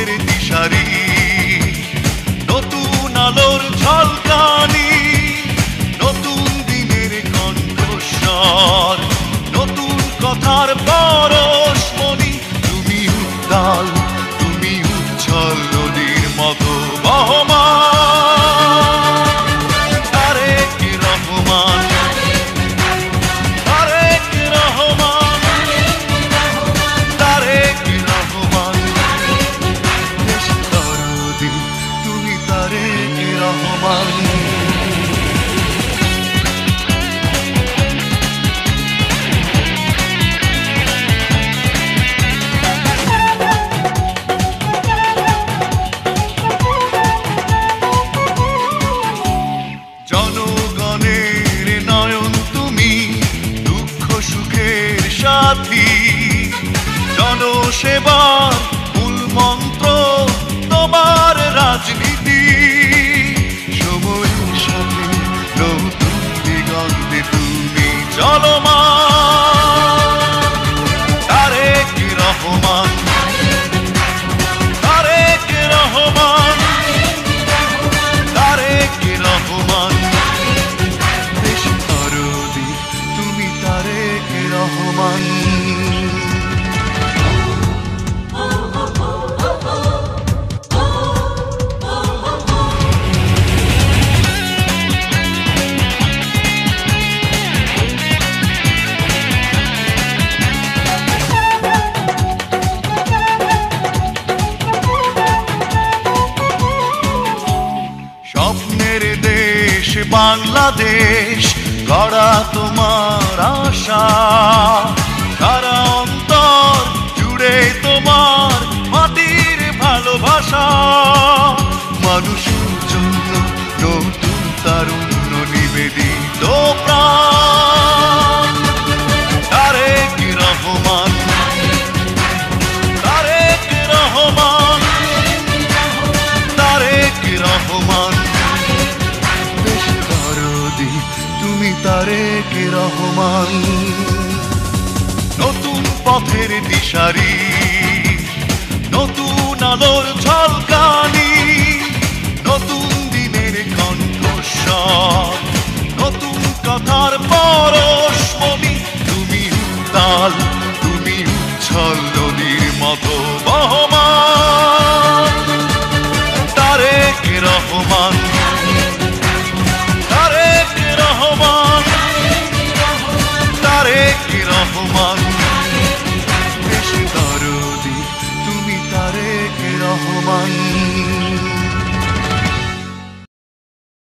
পথের দিশারি, নতুন আলোর ঝলকানি, নতুন দিনের কণ্ঠস্বর, নতুন কথার পরশমণি। তুমি উত্তাল, তুমি উচ্ছল নদীর মতো বহমান। তারেক রহমান, তারেক রহমান, তারেক রহমান, দেশ দরদি তুমি তারেক রহমান। জনগণের নয়ন তুমি, দুঃখ সুখের সাথী, জনসেবার মূল মন্ত্র তোমার রাজনীতি। সময়ের সাথে নতুন দিগন্তে তুমি চলমান। তারেক রহমান, তারেক রহমান, তারেক রহমান, দেশ দরদি তুমি তারেক রহমান। স্বপ্নের দেশ বাংলাদেশ গড়া তোমার আশা, সারা অন্তর জুড়ে তোমার মাটির ভালোবাসা। মানুষের জন্য নতুন তারুণ্য নিবেদিত প্রাণ। তারেক রহমান, তারেক রহমান, তারেক রহমান, দেশ দরদি তুমি তারেক রহমান। নতুন পথের দিশারি, নতুন আলোর ঝলকানি, নতুন দিনের কণ্ঠস্বর, নতুন কথার পরশমণি। তুমি উত্তাল, তুমি উচ্ছল নদীর মতো বহমান। তারেক রহমান, তারেক রহমান, তারেক রহমান, দেশ দরদি তুমি তারেক রহমান।